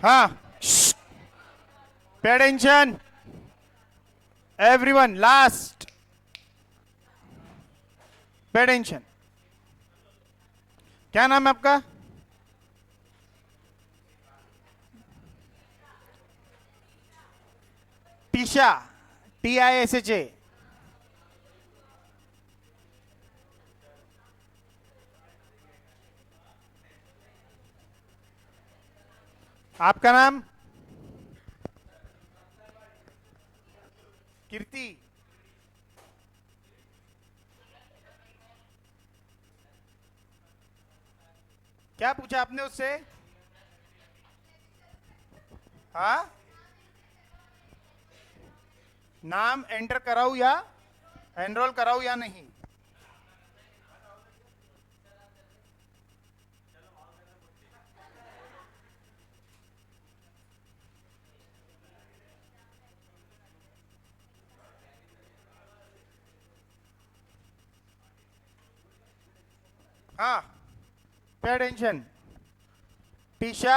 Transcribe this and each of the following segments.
हाँ, pay attention everyone, last, pay attention. क्या नाम है आपका? टीशा, TISHA। आपका नाम? कीर्ति। क्या पूछा आपने उससे? हाँ, नाम एंटर कराऊं या एनरोल कराऊं या नहीं? हाँ, pay attention. Trisha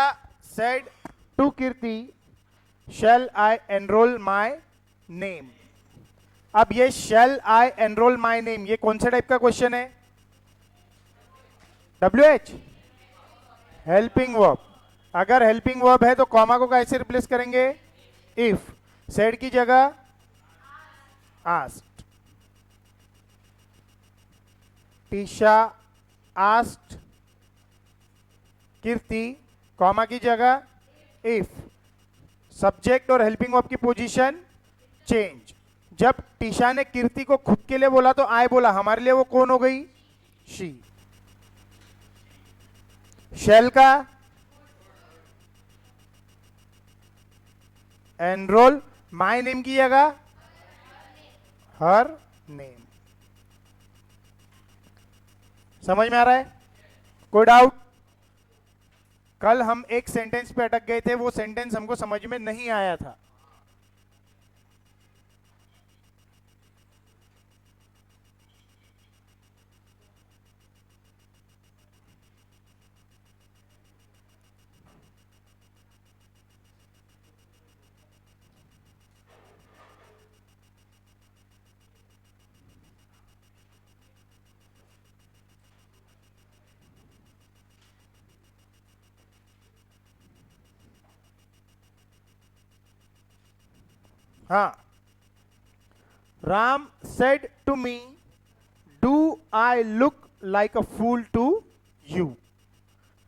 said to Kirti, shall I enroll my name? अब ये shall I enroll my name ये कौन सा टाइप का क्वेश्चन है? WH, helping verb. अगर हेल्पिंग वर्ब है तो कॉमा को कैसे रिप्लेस करेंगे? इफ। सेड की जगह आस्क्ड। टीशा आस्क्ड कीर्ति, कॉमा की जगह इफ। सब्जेक्ट और हेल्पिंग वर्ब की पोजीशन चेंज। जब टीशा ने कीर्ति को खुद के लिए बोला तो आई बोला, हमारे लिए वो कौन हो गई? शी। शेल का एनरोल, माय नेम की जगह हर नेम। समझ में आ रहा है? कोई डाउट? कल हम एक सेंटेंस पे अटक गए थे, वो सेंटेंस हमको समझ में नहीं आया था। हाँ, Ram said to me, do I look like a fool to you?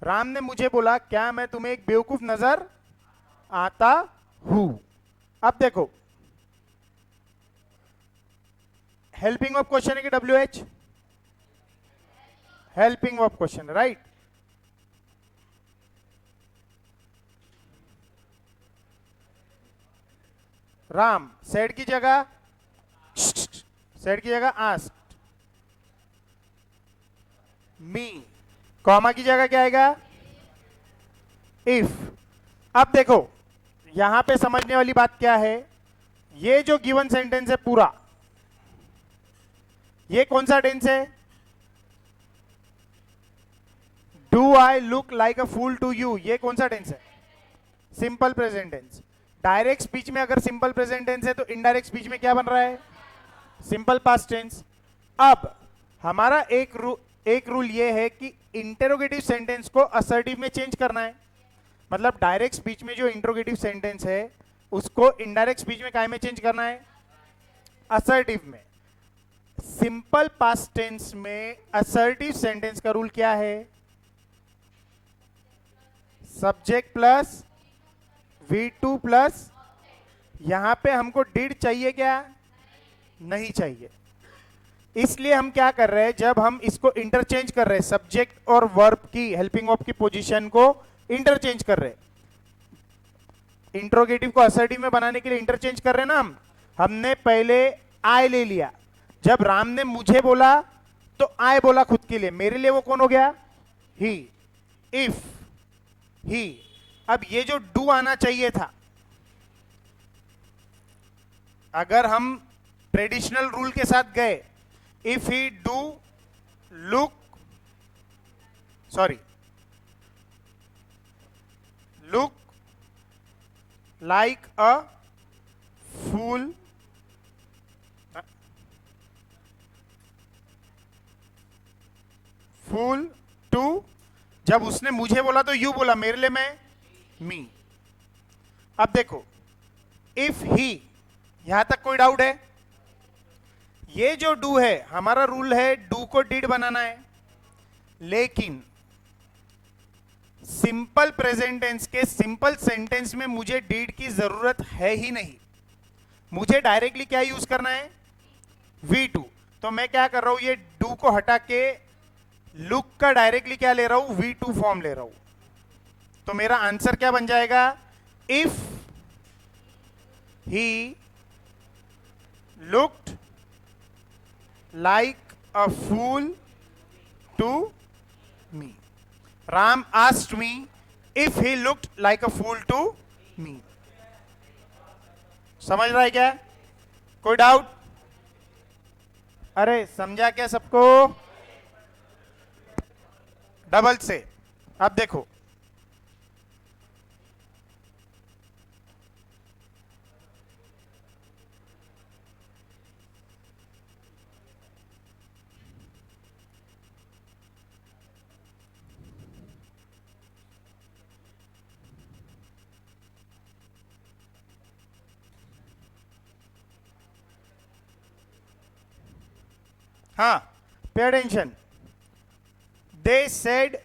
Ram ने मुझे बोला, क्या मैं तुम्हें एक बेवकूफ नजर आता हूं? अब देखो, हेल्पिंग वर्ब क्वेश्चन है कि WH? Helping verb question, right? Ram said की जगह आस्क्ड। मी, कॉमा की जगह क्या आएगा? इफ। अब देखो, यहां पे समझने वाली बात क्या है, ये जो गिवन सेंटेंस है पूरा, ये कौन सा टेंस है? Do I look like a fool to you, ये कौन सा टेंस है? Simple present tense. Direct speech में अगर सिंपल प्रेजेंट टेंस है तो इनडायरेक्ट स्पीच में क्या बन रहा है? Simple past tense. अब हमारा एक रूल ये है कि इंटेरोगेटिव सेंटेंस को असर्टिव में चेंज करना है। मतलब डायरेक्ट स्पीच में जो इंट्रोगेटिव सेंटेंस है उसको इनडायरेक्ट स्पीच में काय में चेंज करना है? असर्टिव में। सिंपल पास्ट टेंस में असर्टिव सेंटेंस का रूल क्या है? सब्जेक्ट प्लस V2 प्लस, यहां पे हमको डिड चाहिए क्या? नहीं चाहिए। इसलिए हम क्या कर रहे हैं, जब हम इसको इंटरचेंज कर रहे हैं, सब्जेक्ट और वर्ब की, हेल्पिंग वर्ब की पोजीशन को इंटरचेंज कर रहे हैं, इंट्रोगेटिव को असर्टिव में बनाने के लिए इंटरचेंज कर रहे हैं ना हमने पहले आई ले लिया, जब राम ने मुझे बोला तो आई बोला खुद के लिए, मेरे लिए वो कौन हो गया? ही। If he. अब ये जो डू आना चाहिए था, अगर हम ट्रेडिशनल रूल के साथ गए, if he do look, sorry, look like a fool, fool to, जब उसने मुझे बोला तो यू बोला, मेरे लिए मैं मी। अब देखो, इफ ही, यहां तक कोई डाउट है? ये जो डू है, हमारा रूल है डू को डिड बनाना है, लेकिन सिंपल प्रेजेंट टेंस के सिंपल सेंटेंस में मुझे डिड की जरूरत है ही नहीं। मुझे डायरेक्टली क्या यूज करना है? V2। तो मैं क्या कर रहा हूं, ये डू को हटा के लुक का डायरेक्टली क्या ले रहा हूं, V2 फॉर्म ले रहा हूं। तो मेरा आंसर क्या बन जाएगा? If he looked like a fool to me. Ram asked me if he looked like a fool to me। समझ रहा है क्या? कोई डाउट? अरे समझा क्या सबको? डबल से। अब देखो, हाँ, pay attention. They said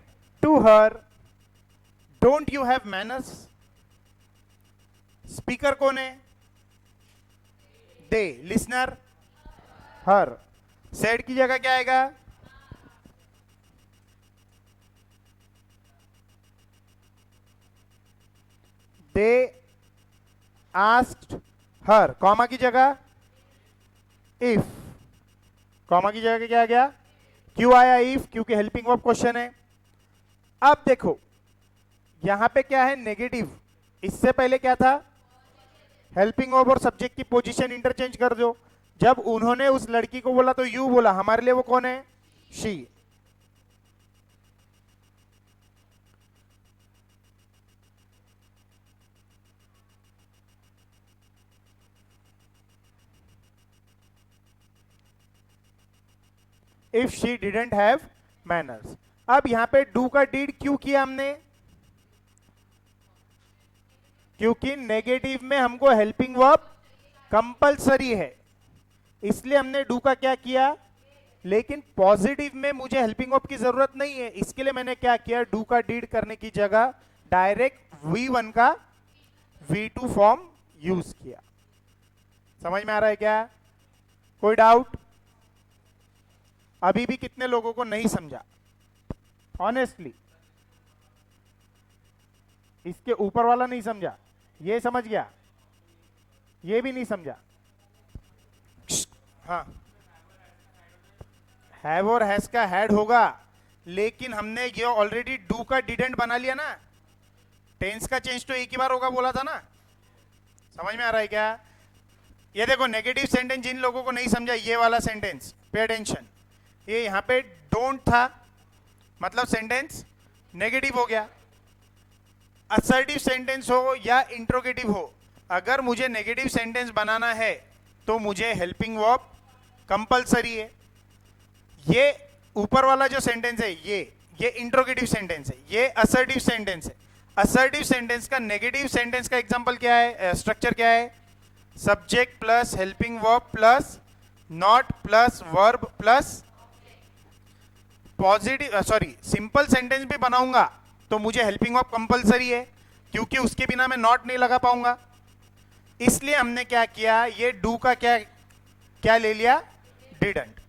to her, don't you have manners. Speaker कौन है? दे। लिसनर हर। सेड की जगह क्या आएगा? दे आस्क्ड हर, कॉमा की जगह इफ, कॉमा की जगह क्या आ गया? क्यों आया इफ? क्योंकि हेल्पिंग वर्ब क्वेश्चन है। अब देखो, यहां पे क्या है? नेगेटिव। इससे पहले क्या था? हेल्पिंग वर्ब और सब्जेक्ट की पोजीशन इंटरचेंज कर दो। जब उन्होंने उस लड़की को बोला तो यू बोला, हमारे लिए वो कौन है? She. If she didn't have manners. अब यहां पे डू का डीड क्यों किया हमने? क्योंकि नेगेटिव में हमको हेल्पिंग वर्ब कंपलसरी है, इसलिए हमने डू का क्या किया। लेकिन पॉजिटिव में मुझे हेल्पिंग वर्ब की जरूरत नहीं है, इसके लिए मैंने क्या किया? डू का डीड करने की जगह डायरेक्ट V1 का V2 फॉर्म यूज किया। समझ में आ रहा है क्या? कोई डाउट? अभी भी कितने लोगों को नहीं समझा? ऑनेस्टली, इसके ऊपर वाला नहीं समझा, ये समझ गया, ये भी नहीं समझा। हाँ, हैव और हैज का हैड होगा, लेकिन हमने ये ऑलरेडी डू का डिडेंट बना लिया ना। टेंस का चेंज तो एक ही बार होगा बोला था ना। समझ में आ रहा है क्या? ये देखो, नेगेटिव सेंटेंस जिन लोगों को नहीं समझा, ये वाला सेंटेंस पे अटेंशन। ये यहां पे डोंट था, मतलब सेंटेंस नेगेटिव हो गया। असर्टिव सेंटेंस हो या इंट्रोगेटिव हो, अगर मुझे नेगेटिव सेंटेंस बनाना है तो मुझे हेल्पिंग वर्ब कंपलसरी है। ये ऊपर वाला जो सेंटेंस है, ये इंट्रोगेटिव सेंटेंस है, ये असर्टिव सेंटेंस है। असर्टिव सेंटेंस का नेगेटिव सेंटेंस का एग्जांपल क्या है? स्ट्रक्चर क्या है? Subject plus helping verb plus not plus verb plus positive, sorry, simple sentence भी बनाऊंगा तो मुझे हेल्पिंग वर्ब कंपलसरी है, क्योंकि उसके बिना मैं नॉट नहीं लगा पाऊंगा। इसलिए हमने क्या किया? ये डू का क्या क्या ले लिया? डिडंट।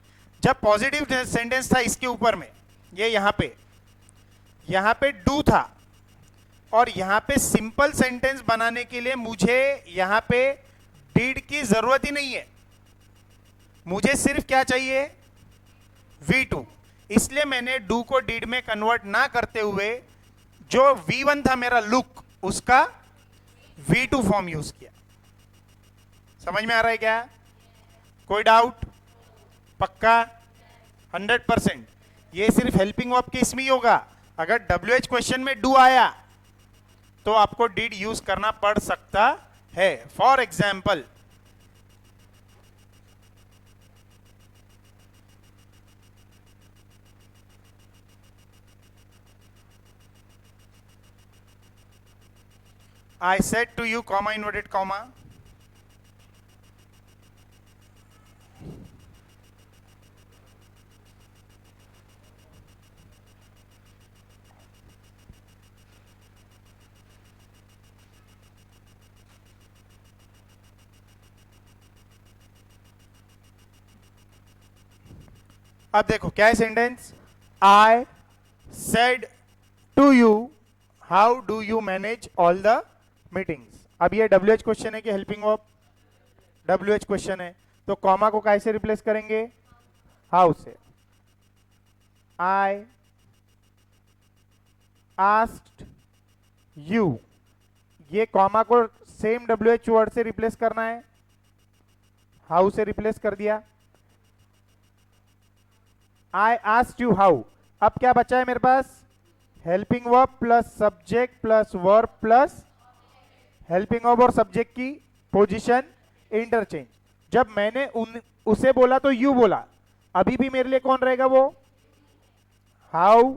जब पॉजिटिव सेंटेंस था इसके ऊपर में, ये यहां पे डू था, और यहां पे सिंपल सेंटेंस बनाने के लिए मुझे यहां पे डिड की जरूरत ही नहीं है, मुझे सिर्फ क्या चाहिए? V2। इसलिए मैंने डू को डिड में कन्वर्ट ना करते हुए जो V1 था मेरा लुक, उसका V2 फॉर्म यूज किया। समझ में आ रहा है क्या? कोई डाउट? पक्का? 100%। ये सिर्फ हेल्पिंग वर्ब के इसमें ही होगा। अगर WH क्वेश्चन में डू आया तो आपको डिड यूज करना पड़ सकता है। For example, I said to you, comma, inverted comma. अब देखो क्या है sentence, I said to you how do you manage all the meetings. अब ये WH क्वेश्चन है कि हेल्पिंग वर्ब? WH क्वेश्चन है, तो कॉमा को कैसे रिप्लेस करेंगे? हाउ से। आई आस्क्ड यू, ये कॉमा को सेम WH वर्ड से रिप्लेस करना है, हाउ से रिप्लेस कर दिया। आई आस्क्ड यू हाउ, अब क्या बचा है मेरे पास? Helping verb plus subject plus verb plus helping verb और सब्जेक्ट की पोजीशन इंटरचेंज। जब मैंने उसे बोला तो यू बोला, अभी भी मेरे लिए कौन रहेगा? वो हाउ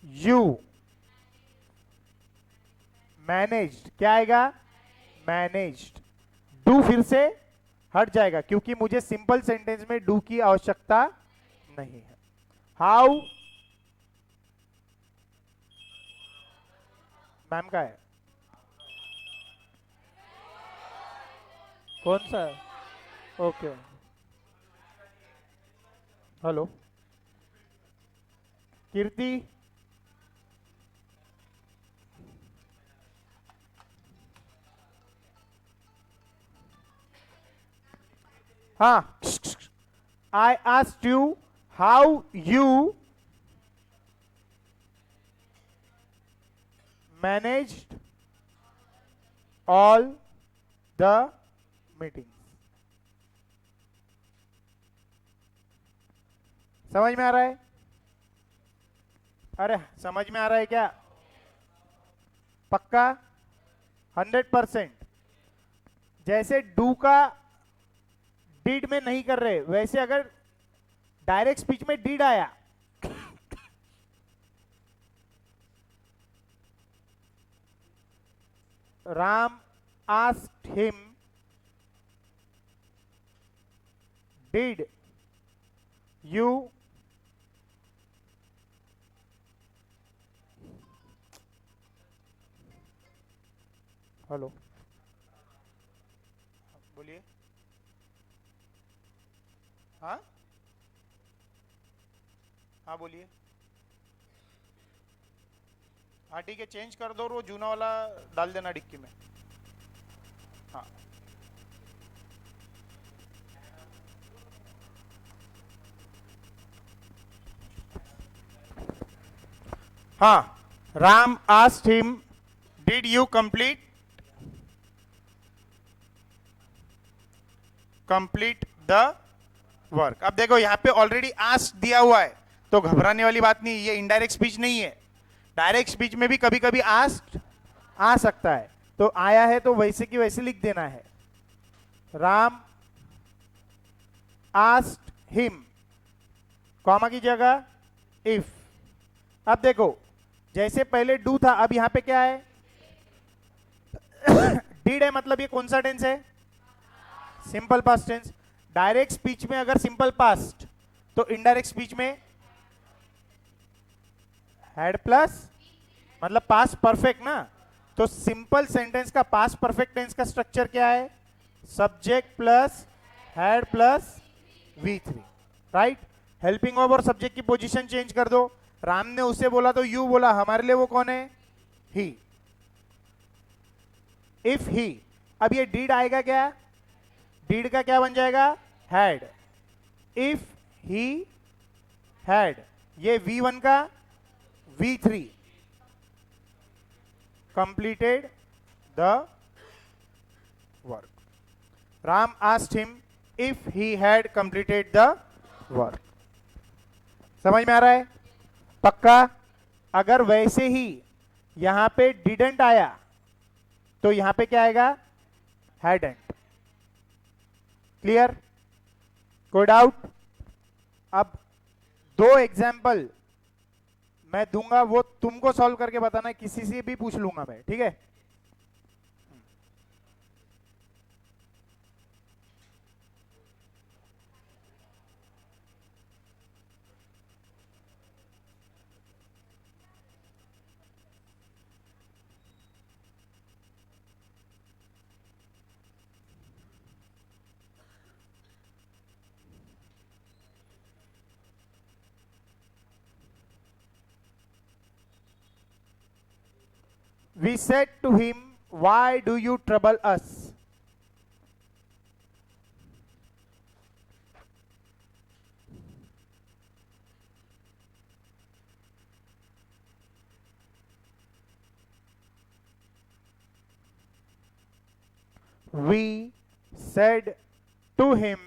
यू मैनेज्ड, क्या आएगा? मैनेज्ड। डू फिर से हट जाएगा क्योंकि मुझे सिंपल सेंटेंस में डू की आवश्यकता नहीं है। हाउ, मैम का है, कौन सा है? ओके, हेलो कीर्ति, हाँ, I asked you how you managed all the meetings. समझ में आ रहा है? अरे समझ में आ रहा है क्या? पक्का 100%। जैसे डू का डिड में नहीं कर रहे, वैसे अगर डायरेक्ट स्पीच में डिड आया Ram asked him did you hello, बोलिए। हाँ हाँ बोलिए। हाँ ठीक है, चेंज कर दो और वो जूना वाला डाल देना डिक्की में। हाँ हाँ, Ram asked him did you complete the work. अब देखो यहां पे ऑलरेडी आस्क्ड दिया हुआ है तो घबराने वाली बात नहीं, ये इनडायरेक्ट स्पीच नहीं है। डायरेक्ट स्पीच में भी कभी कभी आस्क्ड आ सकता है, तो आया है तो वैसे की वैसे लिख देना है। राम आस्क्ड हिम, कॉमा की जगह इफ। अब देखो जैसे पहले डू था, अब यहां पे क्या है? डिड है, मतलब ये कौन सा टेंस है? Simple past tense. Direct speech में अगर सिंपल पास्ट, तो इनडायरेक्ट स्पीच में हैड प्लस मतलब पास्ट परफेक्ट ना। तो सिंपल सेंटेंस का पास्ट परफेक्ट टेंस का स्ट्रक्चर क्या है? Subject plus had plus V3, right. Helping verb और सब्जेक्ट की पोजीशन चेंज कर दो। राम ने उसे बोला तो यू बोला, हमारे लिए वो कौन है? ही। इफ ही, अब ये डिड आएगा क्या? डिड का क्या बन जाएगा? हैड। इफ ही हैड, ये V1 का V3 completed the work. Ram asked him if he had completed the work. समझ में आ रहा है? पक्का? अगर वैसे ही यहां पे डिडंट आया तो यहां पे क्या आएगा, हैडंट। क्लियर, कोई डाउट? अब दो एग्जाम्पल मैं दूंगा, वो तुमको सॉल्व करके बताना है, किसी से भी पूछ लूंगा मैं, ठीक है? We said to him, why do you trouble us? We said to him,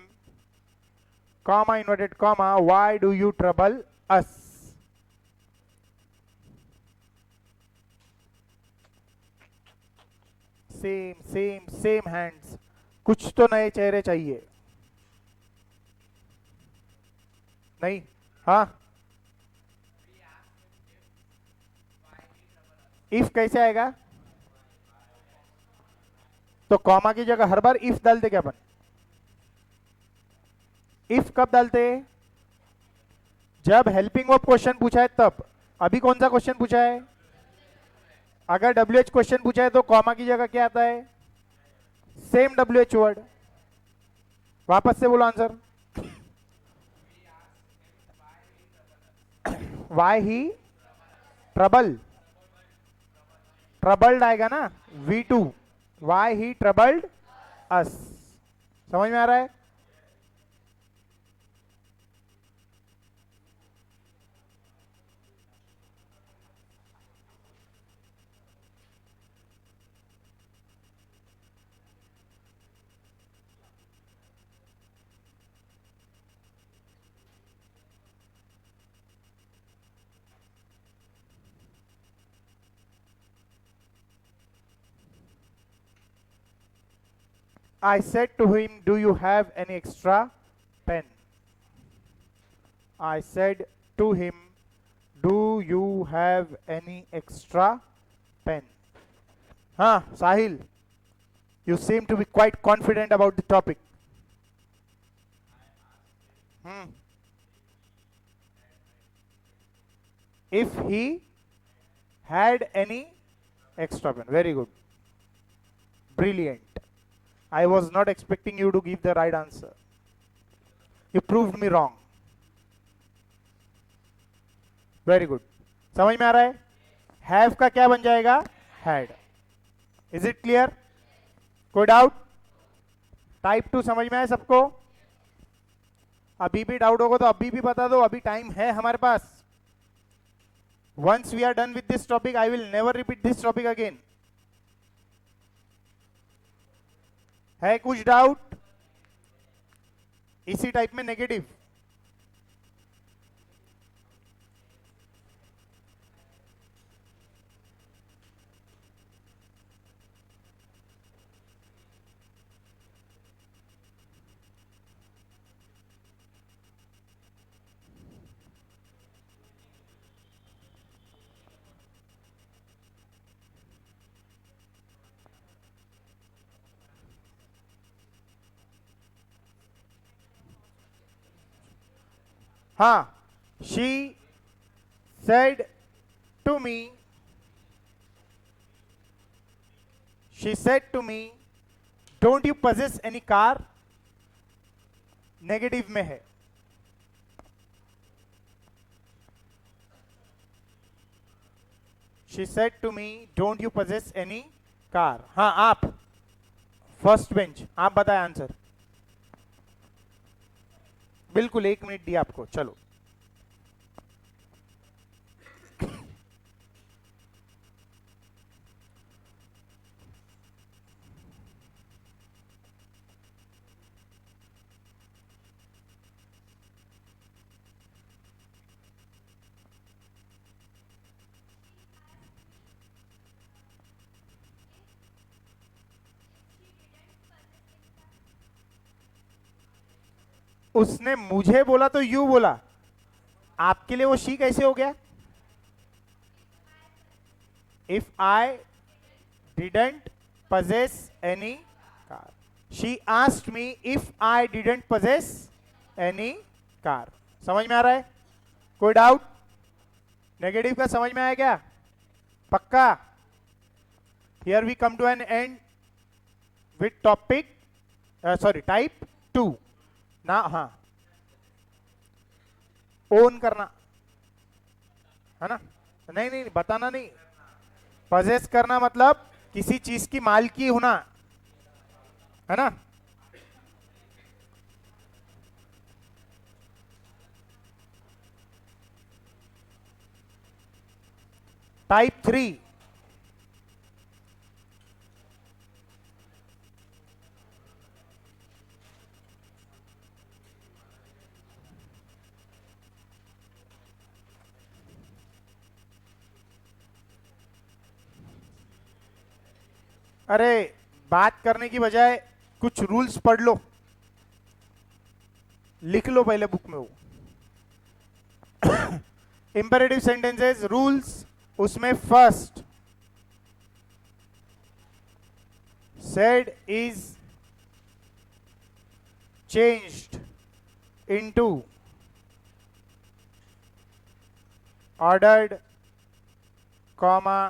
comma, inverted comma, why do you trouble us? Same same same hands, कुछ तो नए चेहरे चाहिए। नहीं, हाँ, इफ कैसे आएगा? तो कॉमा की जगह हर बार इफ डालते क्या अपन? इफ कब डालते? जब हेल्पिंग वर्ब क्वेश्चन पूछा है तब। अभी कौन सा क्वेश्चन पूछा है? अगर डब्ल्यू एच क्वेश्चन पूछा है तो कॉमा की जगह क्या आता है? Same W H word. वापस से बोलो answer. Why he trouble, troubled आएगा ना, V2। वाई ही ट्रबल्ड अस। समझ में आ रहा है? I said to him, do you have any extra pen? I said to him, do you have any extra pen? हाँ साहिल, you seem to be quite confident about the topic. If he had any extra pen. Very good. Brilliant. I was not expecting you to give the right answer. You proved me wrong. Very good. समझ में आ रहा है? Have का क्या बन जाएगा? Had. Is it clear? कोई doubt? Type 2 समझ में आया सबको? अभी भी डाउट होगा तो अभी भी बता दो, अभी टाइम है हमारे पास। Once we are done with this topic, I will never repeat this topic again. है कुछ डाउट? इसी टाइप में नेगेटिव। हाँ, she said to me, don't you possess any car? Negative में है। She said to me, don't you possess any car? हाँ आप, first bench, आप बताएं आंसर। बिल्कुल 1 मिनट दिया आपको, चलो। उसने मुझे बोला तो यू बोला, आपके लिए वो शी कैसे हो गया? If I didn't possess any car. She asked me if I didn't possess any car. समझ में आ रहा है? कोई डाउट? नेगेटिव का समझ में आया क्या? पक्का? Here we come to an end with topic, type 2. ना हाँ, ओन करना है ना? नहीं नहीं, बताना नहीं, possess करना मतलब किसी चीज की मालकी होना, है ना? टाइप 3, अरे बात करने की बजाय कुछ रूल्स पढ़ लो, लिख लो पहले बुक में वो इंपेरेटिव सेंटेंसेस रूल्स, उसमें first said is changed into ordered, comma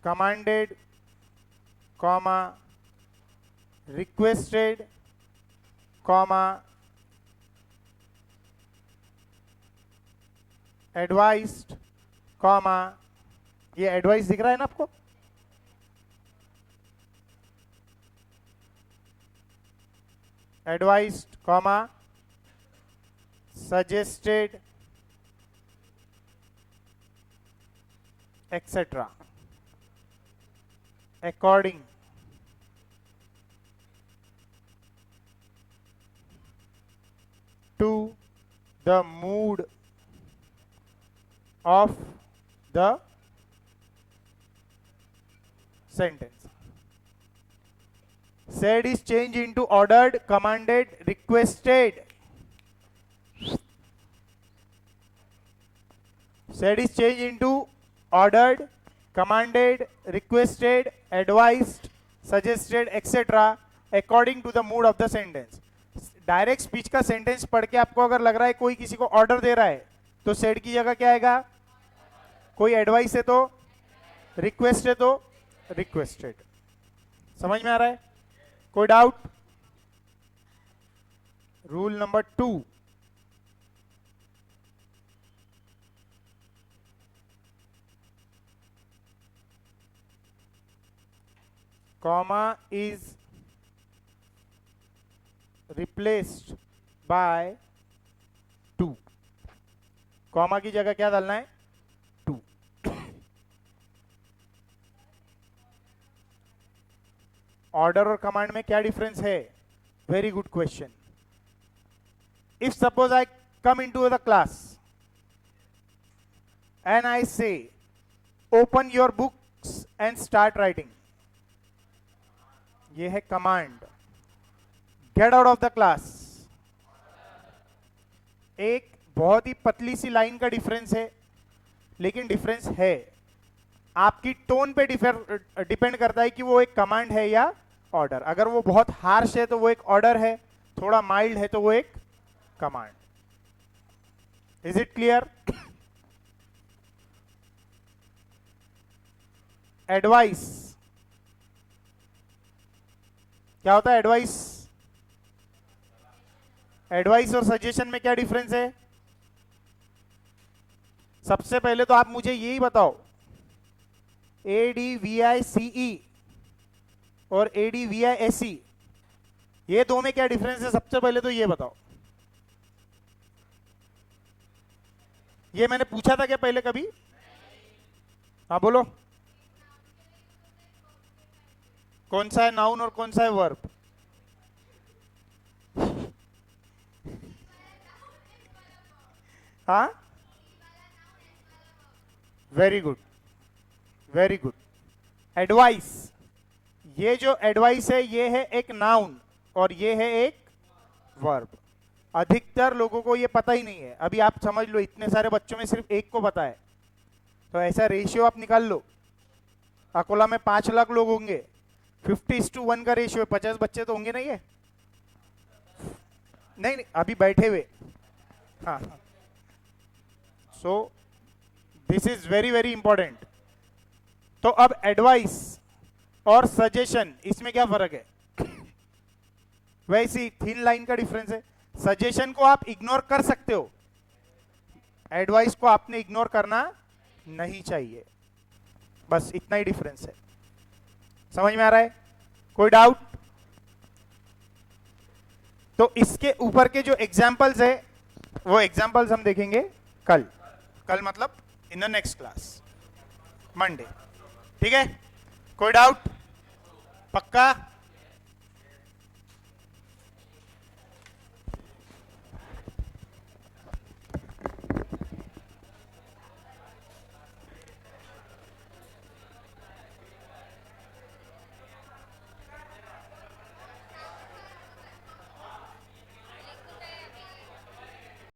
commanded, comma requested, comma advised, comma ये एडवाइस दिख रहा है ना आपको? Advised, comma suggested, etcetera, according to the mood of the sentence. Said is changed into ordered, commanded, requested. Said is changed into ordered, commanded, requested, advised, suggested, etc. according to the mood of the sentence. Direct speech का sentence पढ़ के आपको अगर लग रहा है कोई किसी को ऑर्डर दे रहा है तो सेड की जगह क्या आएगा? कोई एडवाइस है तो रिक्वेस्ट है तो रिक्वेस्टेड। समझ में आ रहा है? कोई doubt? Rule number 2, comma is replaced by 2. Comma की जगह क्या डालना है? 2. ऑर्डर और कमांड में क्या डिफरेंस है? Very good question. If suppose I come into the class and I say open your books and start writing, ये है command. Get out of the class, एक बहुत ही पतली सी लाइन का डिफरेंस है, लेकिन डिफरेंस है. आपकी टोन पे डिपेंड करता है कि वो एक कमांड है या ऑर्डर. अगर वो बहुत हार्श है तो वो एक ऑर्डर है, थोड़ा माइल्ड है तो वो एक command. Is it clear? Advice क्या होता है? एडवाइस, एडवाइस और सजेशन में क्या डिफरेंस है? सबसे पहले तो आप मुझे यही बताओ, ADVICE और ADVISE, ये दो में क्या डिफरेंस है? सबसे पहले तो ये बताओ. ये मैंने पूछा था क्या पहले कभी? हाँ बोलो. कौन सा है नाउन और कौन सा है वर्ब? हाँ, very good, very good. Advice, ये जो एडवाइस है ये है एक नाउन और ये है एक वर्ब। अधिकतर लोगों को ये पता ही नहीं है। अभी आप समझ लो, इतने सारे बच्चों में सिर्फ एक को पता है, तो ऐसा रेशियो आप निकाल लो। अकोला में 5 लाख लोग होंगे, 50:1 का रेशियो है, 50 बच्चे तो होंगे नहीं है? नहीं नहीं, अभी बैठे हुए। हाँ, so this is very very important. तो अब एडवाइस और सजेशन, इसमें क्या फर्क है? वैसी थिन लाइन का डिफरेंस है। सजेशन को आप इग्नोर कर सकते हो, एडवाइस को आपने इग्नोर करना नहीं चाहिए। बस इतना ही डिफरेंस है। समझ में आ रहा है? कोई डाउट? तो इसके ऊपर के जो एग्जाम्पल्स है वो एग्जाम्पल्स हम देखेंगे कल। कल मतलब in the next class, Monday. ठीक है? कोई डाउट? पक्का?